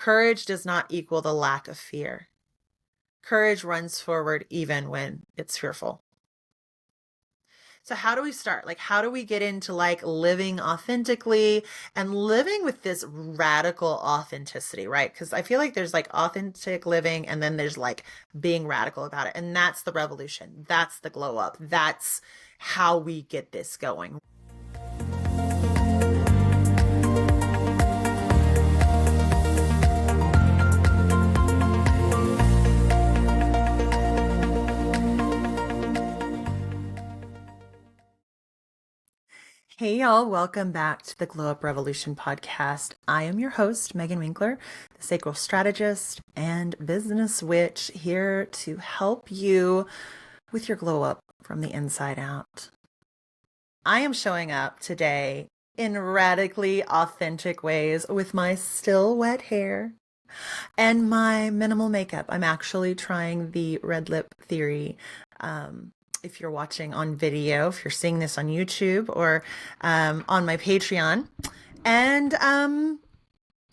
Courage does not equal the lack of fear. Courage runs forward even when it's fearful. So how do we start? Like, how do we get into like living authentically and living with this radical authenticity, right? Because I feel like there's like authentic living and then there's like being radical about it. And that's the revolution. That's the glow up. That's how we get this going. Hey, y'all, welcome back to the Glow Up Revolution podcast. I am your host, Megan Winkler, the Sacral Strategist and Business Witch, here to help you with your glow up from the inside out. I am showing up today in radically authentic ways with my still wet hair and my minimal makeup. I'm actually trying the red lip theory. If you're watching on video, if you're seeing this on YouTube or on my Patreon. And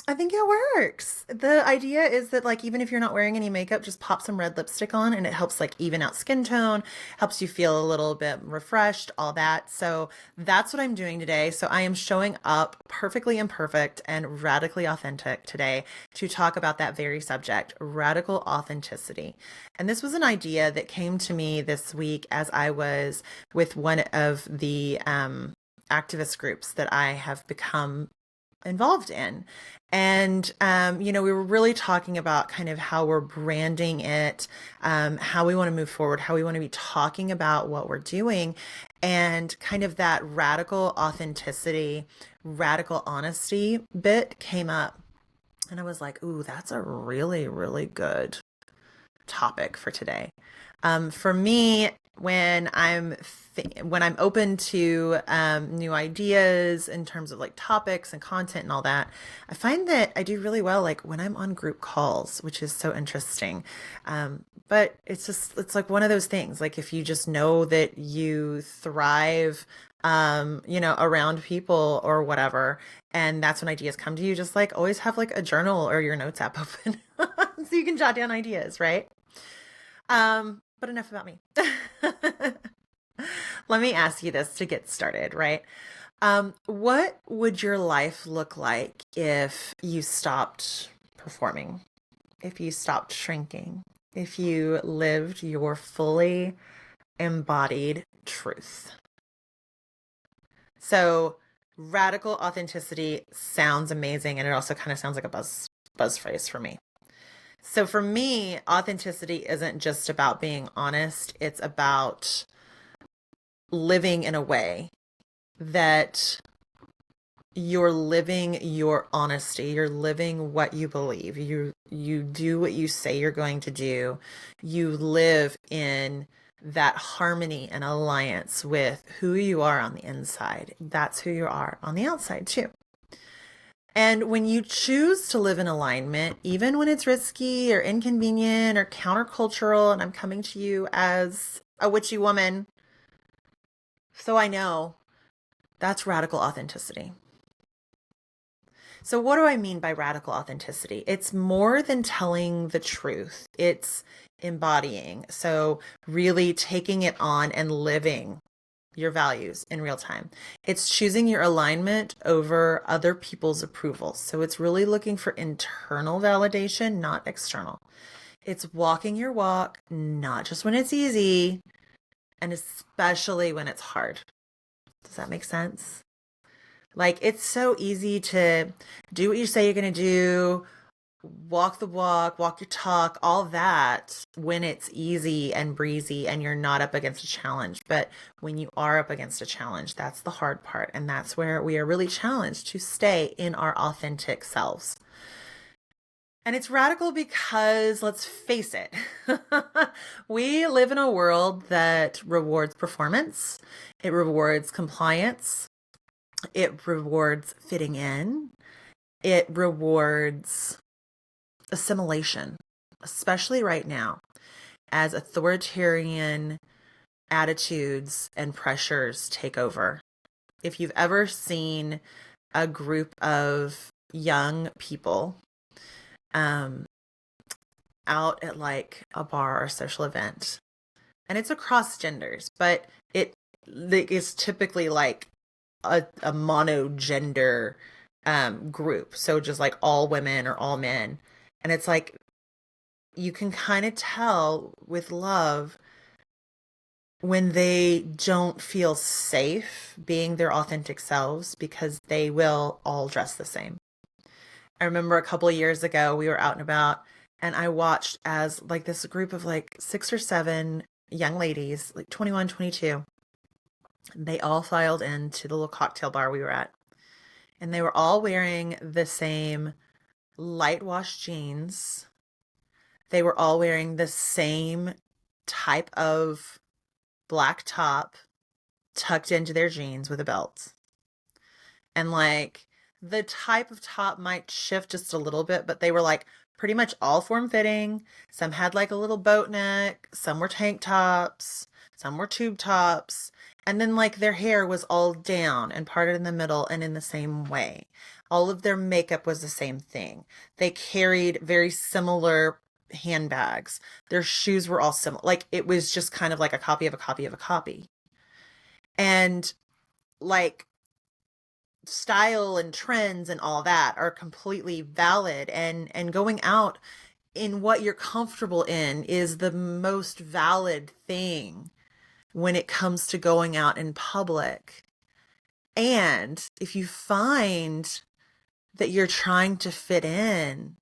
I think it works. The idea is that like even if you're not wearing any makeup, just pop some red lipstick on and it helps like even out skin tone, helps you feel a little bit refreshed, all that. So that's what I'm doing today. So I am showing up perfectly imperfect and radically authentic today to talk about that very subject, radical authenticity. And this was an idea that came to me this week as I was with one of the activist groups that I have become involved in. And, we were really talking about kind of how we're branding it, how we want to move forward, how we want to be talking about what we're doing, and kind of that radical authenticity, radical honesty bit came up. And I was like, ooh, that's a really, really good topic for today. For me, when I'm open to new ideas in terms of like topics and content and all that, I find that I do really well like when I'm on group calls, which is so interesting. But it's like one of those things. Like if you just know that you thrive, around people or whatever, and that's when ideas come to you, just like always have like a journal or your notes app open so you can jot down ideas, right? But enough about me. Let me ask you this to get started, right? What would your life look like if you stopped performing, if you stopped shrinking, if you lived your fully embodied truth? So, radical authenticity sounds amazing, and it also kind of sounds like a buzz phrase for me. So for me, authenticity isn't just about being honest, it's about living in a way that you're living your honesty, you're living what you believe. You do what you say you're going to do. You live in that harmony and alliance with who you are on the inside. That's who you are on the outside too. And when you choose to live in alignment, even when it's risky or inconvenient or countercultural, and I'm coming to you as a witchy woman, so I know that's radical authenticity. So, what do I mean by radical authenticity? It's more than telling the truth, it's embodying. So, really taking it on and living your values in real time. It's choosing your alignment over other people's approval. So it's really looking for internal validation, not external. It's walking your walk, not just when it's easy, and especially when it's hard. Does that make sense? Like, it's so easy to do what you say you're going to do, walk the walk, walk your talk, all that when it's easy and breezy and you're not up against a challenge. But when you are up against a challenge, that's the hard part. And that's where we are really challenged to stay in our authentic selves. And it's radical because let's face it, we live in a world that rewards performance, it rewards compliance, it rewards fitting in, it rewards assimilation, especially right now, as authoritarian attitudes and pressures take over. If you've ever seen a group of young people um, out at like a bar or a social event. And it's across genders, but it is typically like a monogender group. So just like all women or all men. And it's like you can kind of tell with love when they don't feel safe being their authentic selves because they will all dress the same. I remember a couple of years ago, we were out and about, and I watched as like this group of like 6 or 7 young ladies, like 21, 22. They all filed into the little cocktail bar we were at, and they were all wearing the same light wash jeans. They were all wearing the same type of black top tucked into their jeans with a belt. And like the type of top might shift just a little bit, but they were like pretty much all form fitting. Some had like a little boat neck, some were tank tops, some were tube tops. And then like their hair was all down and parted in the middle and in the same way. All of their makeup was the same thing. They carried very similar handbags. Their shoes were all similar. Like it was just kind of like a copy of a copy of a copy. And like style and trends and all that are completely valid, and going out in what you're comfortable in is the most valid thing when it comes to going out in public. And if you find that you're trying to fit in,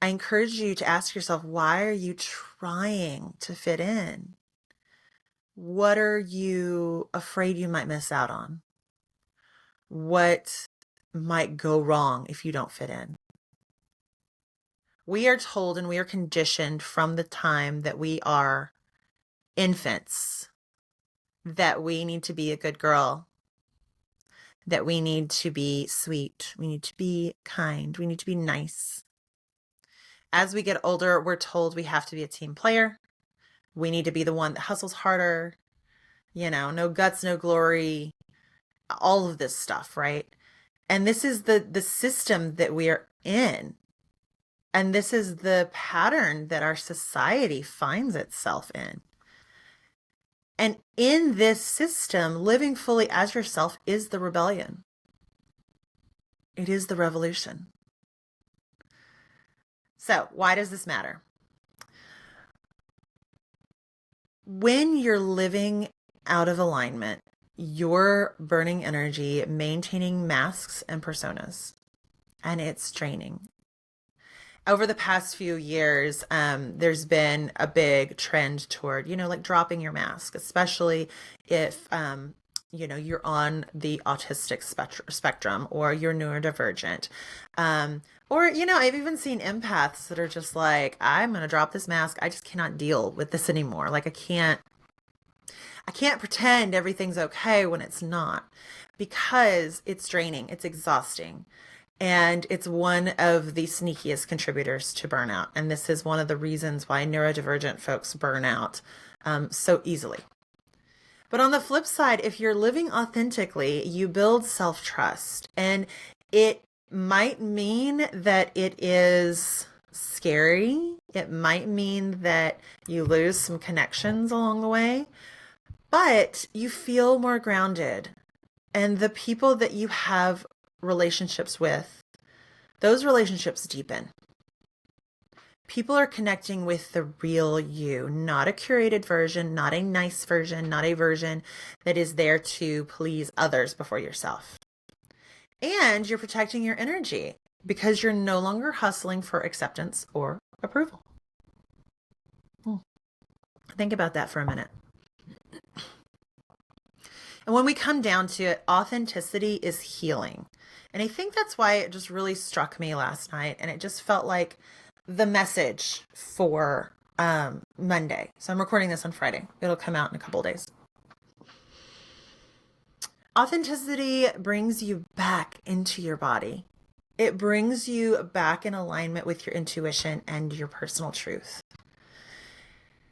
I encourage you to ask yourself, why are you trying to fit in? What are you afraid you might miss out on? What might go wrong if you don't fit in? We are told and we are conditioned from the time that we are infants that we need to be a good girl, that we need to be sweet, we need to be kind, we need to be nice. As we get older, we're told we have to be a team player. We need to be the one that hustles harder, no guts, no glory, all of this stuff, right? And this is the system that we are in. And this is the pattern that our society finds itself in. And in this system, living fully as yourself is the rebellion. It is the revolution. So, why does this matter? When you're living out of alignment, you're burning energy, maintaining masks and personas, and it's draining. Over the past few years, there's been a big trend toward, like dropping your mask, especially if, you're on the autistic spectrum or you're neurodivergent. Or, I've even seen empaths that are just like, I'm going to drop this mask. I just cannot deal with this anymore. Like I can't pretend everything's okay when it's not, because it's draining, it's exhausting. And it's one of the sneakiest contributors to burnout. And this is one of the reasons why neurodivergent folks burn out so easily. But on the flip side, if you're living authentically, you build self-trust. And it might mean that it is scary. It might mean that you lose some connections along the way, but you feel more grounded. And the people that you have relationships with, those relationships deepen. People are connecting with the real you, not a curated version, not a nice version, not a version that is there to please others before yourself. And you're protecting your energy because you're no longer hustling for acceptance or approval. Think about that for a minute. And when we come down to it, authenticity is healing. And I think that's why it just really struck me last night. And it just felt like the message for Monday. So I'm recording this on Friday. It'll come out in a couple of days. Authenticity brings you back into your body. It brings you back in alignment with your intuition and your personal truth.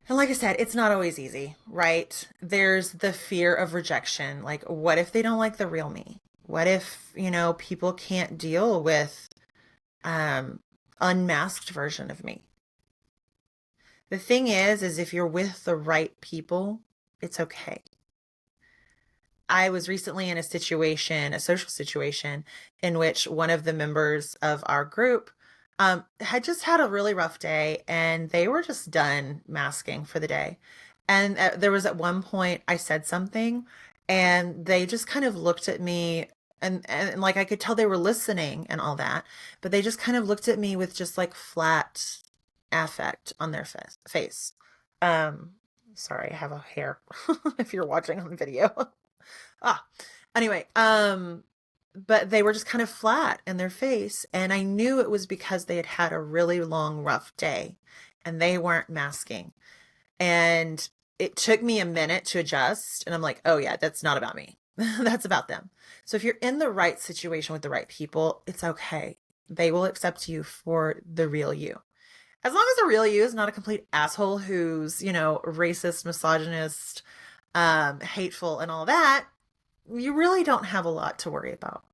And like I said, it's not always easy, right? There's the fear of rejection. Like, what if they don't like the real me? What if, people can't deal with unmasked version of me. The thing is if you're with the right people, it's okay. I was recently in a situation, a social situation, in which one of the members of our group had just had a really rough day and they were just done masking for the day. And there was at one point I said something and they just kind of looked at me and like I could tell they were listening and all that, but they just kind of looked at me with just like flat affect on their face. Um, sorry, I have a hair if you're watching on video. Ah, anyway, but they were just kind of flat in their face. And I knew it was because they had had a really long, rough day and they weren't masking. And it took me a minute to adjust. And I'm like, oh, yeah, that's not about me. That's about them. So if you're in the right situation with the right people, it's okay. They will accept you for the real you. As long as the real you is not a complete asshole who's, racist, misogynist, hateful, and all that, you really don't have a lot to worry about.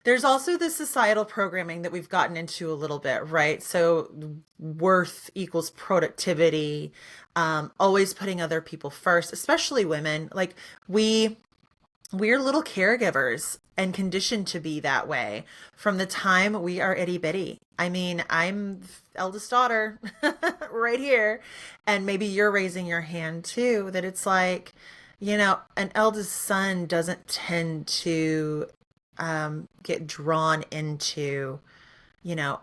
There's also this societal programming that we've gotten into a little bit, right? So worth equals productivity, always putting other people first, especially women. Like we're little caregivers and conditioned to be that way from the time we are itty bitty. I mean, I'm eldest daughter right here, and maybe you're raising your hand too, that it's like, an eldest son doesn't tend to get drawn into,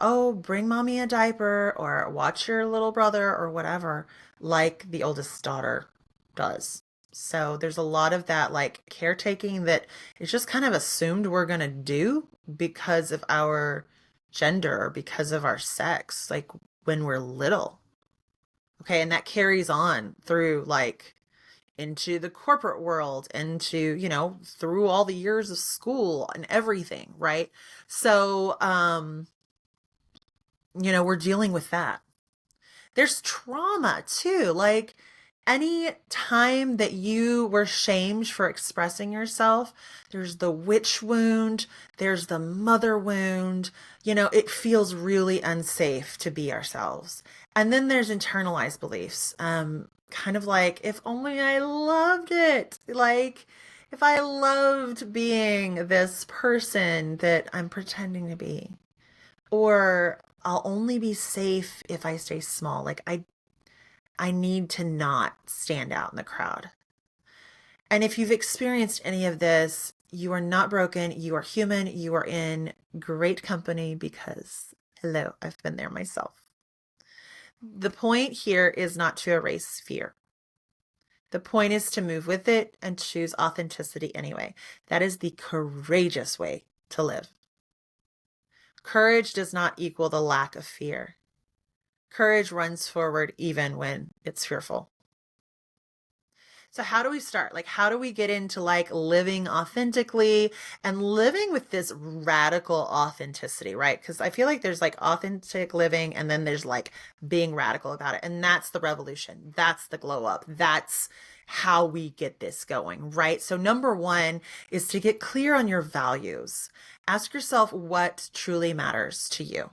oh, bring mommy a diaper or watch your little brother or whatever, like the oldest daughter does. So there's a lot of that like caretaking that is just kind of assumed we're going to do because of our gender or because of our sex, like when we're little. Okay. And that carries on through like into the corporate world, into, through all the years of school and everything, right? So, we're dealing with that. There's trauma too. Like any time that you were shamed for expressing yourself, there's the witch wound, there's the mother wound. It feels really unsafe to be ourselves. And then there's internalized beliefs. Kind of like, if only I loved it. Like, if I loved being this person that I'm pretending to be. Or I'll only be safe if I stay small. Like, I need to not stand out in the crowd. And if you've experienced any of this, you are not broken. You are human. You are in great company because, hello, I've been there myself. The point here is not to erase fear. The point is to move with it and choose authenticity anyway. That is the courageous way to live. Courage does not equal the lack of fear. Courage runs forward even when it's fearful. So how do we start? Like, how do we get into like living authentically and living with this radical authenticity, right? Because I feel like there's like authentic living and then there's like being radical about it. And that's the revolution. That's the glow up. That's how we get this going, right? So number one is to get clear on your values. Ask yourself what truly matters to you.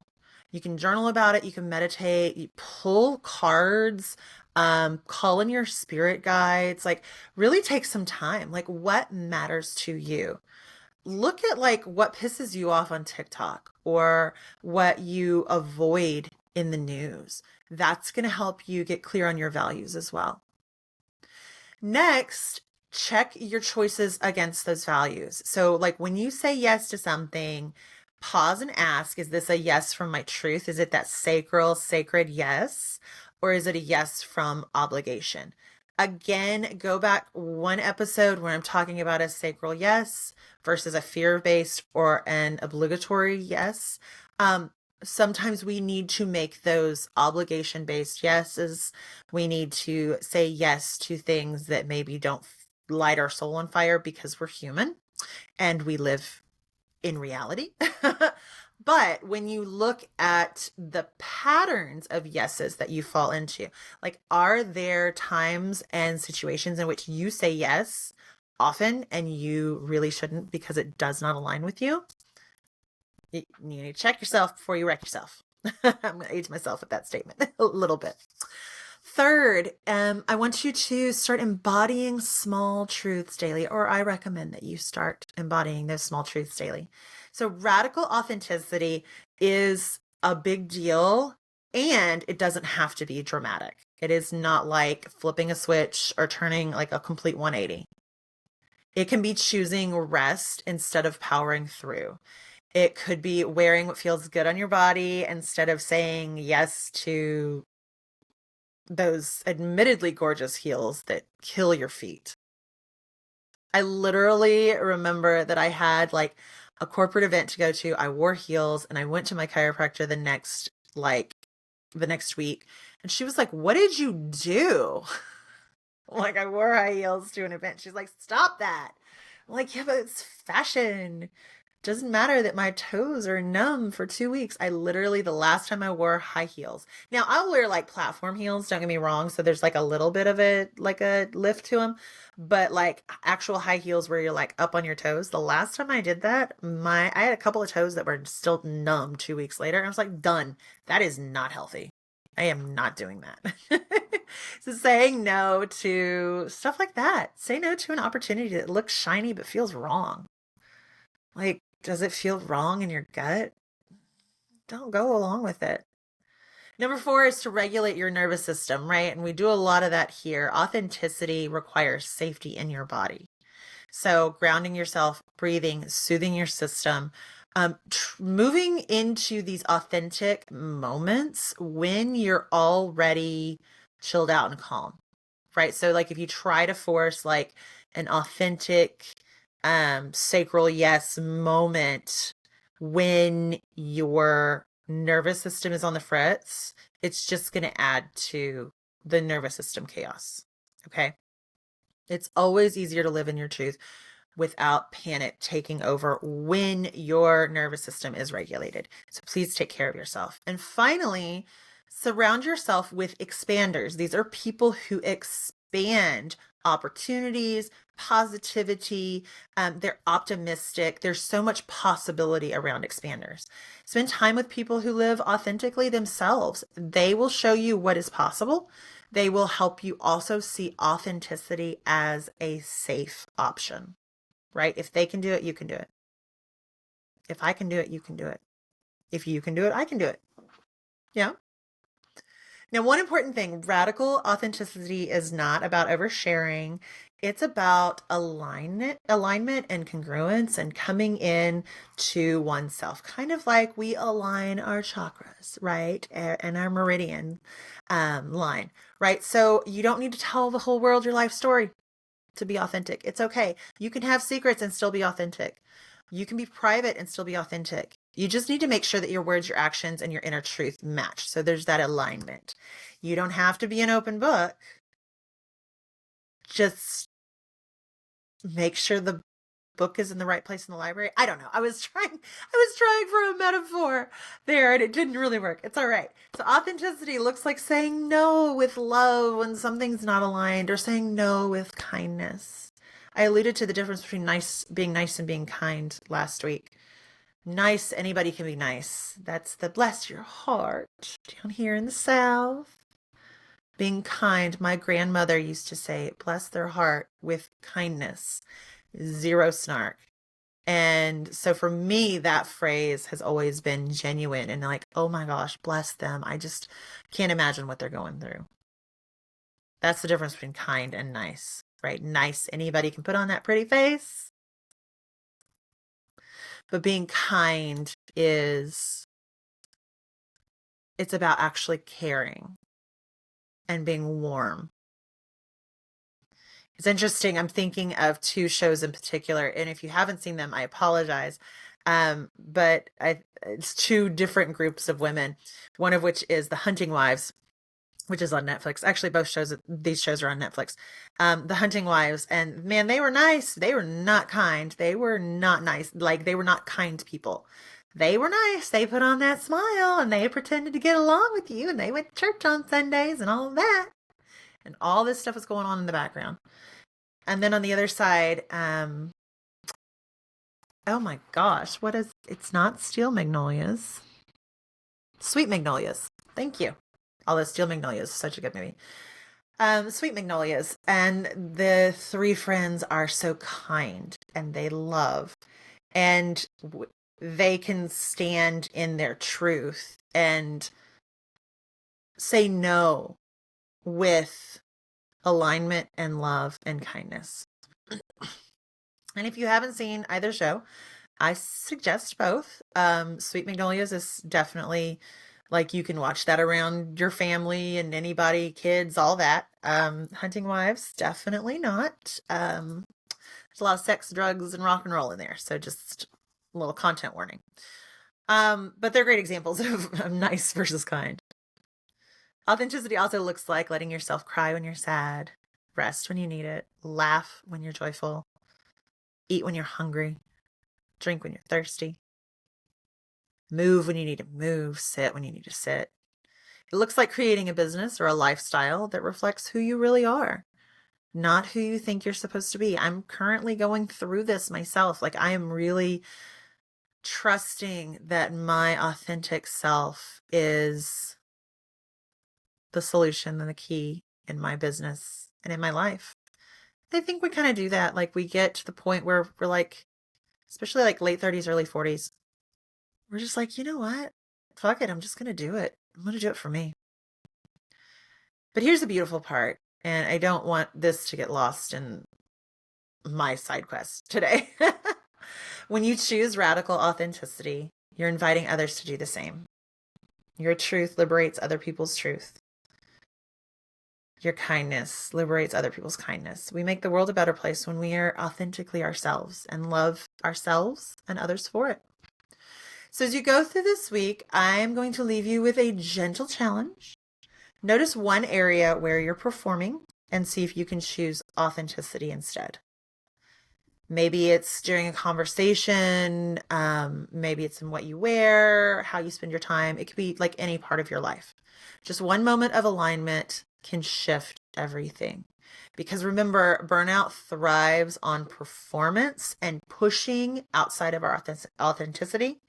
You can journal about it. You can meditate, you pull cards, call in your spirit guides, like really take some time. Like what matters to you? Look at like what pisses you off on TikTok or what you avoid in the news. That's going to help you get clear on your values as well. Next, check your choices against those values. So like when you say yes to something, pause and ask, is this a yes from my truth? Is it that sacred yes? Or is it a yes from obligation? Again, go back one episode where I'm talking about a sacral yes versus a fear-based or an obligatory yes. Sometimes we need to make those obligation-based yeses. We need to say yes to things that maybe don't light our soul on fire because we're human and we live in reality. But when you look at the patterns of yeses that you fall into, like, are there times and situations in which you say yes often and you really shouldn't because it does not align with you? You need to check yourself before you wreck yourself. I'm going to age myself with that statement a little bit. Third, I want you to start embodying small truths daily, or I recommend that you start embodying those small truths daily. So radical authenticity is a big deal, and it doesn't have to be dramatic. It is not like flipping a switch or turning like a complete 180. It can be choosing rest instead of powering through. It could be wearing what feels good on your body instead of saying yes to those admittedly gorgeous heels that kill your feet. I literally remember that I had like a corporate event to go to. I wore heels and I went to my chiropractor the next week, and she was like, "What did you do?" Like, I wore high heels to an event. She's like, "Stop that." I'm like, "Yeah, but it's fashion. Doesn't matter that my toes are numb for 2 weeks." I literally, the last time I wore high heels. Now I'll wear like platform heels, don't get me wrong. So there's like a little bit of a lift to them, but like actual high heels where you're like up on your toes. The last time I did that, I had a couple of toes that were still numb 2 weeks later. I was like, done. That is not healthy. I am not doing that. So saying no to stuff like that. Say no to an opportunity that looks shiny but feels wrong. Like, does it feel wrong in your gut? Don't go along with it. Number 4 is to regulate your nervous system, right? And we do a lot of that here. Authenticity requires safety in your body. So grounding yourself, breathing, soothing your system, moving into these authentic moments when you're already chilled out and calm, right? So like if you try to force like an authentic sacral yes moment when your nervous system is on the fritz, it's just going to add to the nervous system chaos. Okay. It's always easier to live in your truth without panic taking over when your nervous system is regulated. So please take care of yourself. And finally, surround yourself with expanders. These are people who expand opportunities, positivity. They're optimistic. There's so much possibility around expanders. Spend time with people who live authentically themselves. They will show you what is possible. They will help you also see authenticity as a safe option, right? If they can do it, you can do it. If I can do it, you can do it. If you can do it, I can do it. Yeah. Now, one important thing, radical authenticity is not about oversharing. It's about alignment and congruence and coming in to oneself, kind of like we align our chakras, right? And our meridian line, right? So you don't need to tell the whole world your life story to be authentic. It's okay. You can have secrets and still be authentic. You can be private and still be authentic. You just need to make sure that your words, your actions, and your inner truth match. So there's that alignment. You don't have to be an open book. Just make sure the book is in the right place in the library. I don't know. I was trying for a metaphor there and it didn't really work. It's all right. So authenticity looks like saying no with love when something's not aligned, or saying no with kindness. I alluded to the difference between being nice and being kind last week. Nice, anybody can be nice. That's the bless your heart down here in the South. Being kind, my grandmother used to say, bless their heart with kindness, zero snark. And so for me, that phrase has always been genuine and like, oh my gosh, bless them. I just can't imagine what they're going through. That's the difference between kind and nice, right? Nice, anybody can put on that pretty face. But being kind it's about actually caring and being warm. It's interesting. I'm thinking of 2 shows in particular, and if you haven't seen them, I apologize. But it's 2 different groups of women, one of which is The Hunting Wives, which is on Netflix. Actually, these shows are on Netflix. The Hunting Wives, and man, they were nice. They were not kind. They were not nice. Like, they were not kind people. They were nice. They put on that smile and they pretended to get along with you, and they went to church on Sundays and all of that. And all this stuff was going on in the background. And then on the other side, Oh my gosh, it's not steel magnolias. Sweet Magnolias. Thank you. Although Steel Magnolias is such a good movie. Sweet Magnolias. And the three friends are so kind and they love. And they can stand in their truth and say no with alignment and love and kindness. And if you haven't seen either show, I suggest both. Sweet Magnolias is definitely like you can watch that around your family and anybody, kids, all that. Hunting Wives, definitely not. There's a lot of sex, drugs, and rock and roll in there, so just a little content warning. But they're great examples of nice versus kind. Authenticity also looks like letting yourself cry when you're sad, rest when you need it, laugh when you're joyful, eat when you're hungry, drink when you're thirsty, move when you need to move, sit when you need to sit. It looks like creating a business or a lifestyle that reflects who you really are, not who you think you're supposed to be. I'm currently going through this myself. Like, I am really trusting that my authentic self is the solution and the key in my business and in my life. I think we kind of do that. Like, we get to the point where we're like, especially like late 30s, early 40s, we're just like, you know what? Fuck it. I'm just going to do it. I'm going to do it for me. But here's the beautiful part. And I don't want this to get lost in my side quest today. When you choose radical authenticity, you're inviting others to do the same. Your truth liberates other people's truth. Your kindness liberates other people's kindness. We make the world a better place when we are authentically ourselves and love ourselves and others for it. So as you go through this week, I'm going to leave you with a gentle challenge. Notice one area where you're performing and see if you can choose authenticity instead. Maybe it's during a conversation. Maybe it's in what you wear, how you spend your time. It could be like any part of your life. Just one moment of alignment can shift everything. Because remember, burnout thrives on performance and pushing outside of our authenticity.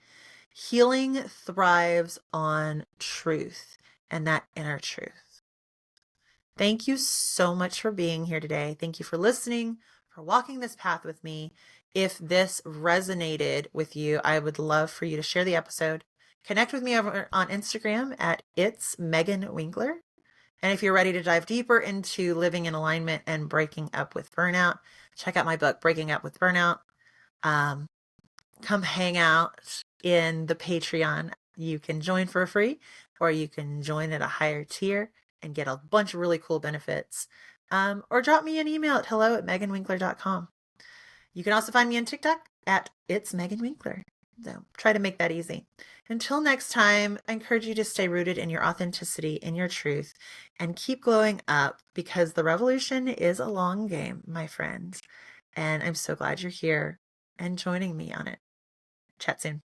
Healing thrives on truth and that inner truth. Thank you so much for being here today. Thank you for listening, for walking this path with me. If this resonated with you, I would love for you to share the episode. Connect with me over on Instagram at It's Megan Winkler. And if you're ready to dive deeper into living in alignment and breaking up with burnout, check out my book, Breaking Up with Burnout. Come hang out in the Patreon. You can join for free, or you can join at a higher tier and get a bunch of really cool benefits. Or drop me an email at hello@meganwinkler.com. You can also find me on TikTok at It's Megan Winkler. So try to make that easy. Until next time, I encourage you to stay rooted in your authenticity, in your truth, and keep glowing up, because the revolution is a long game, my friends. And I'm so glad you're here and joining me on it. Chat soon.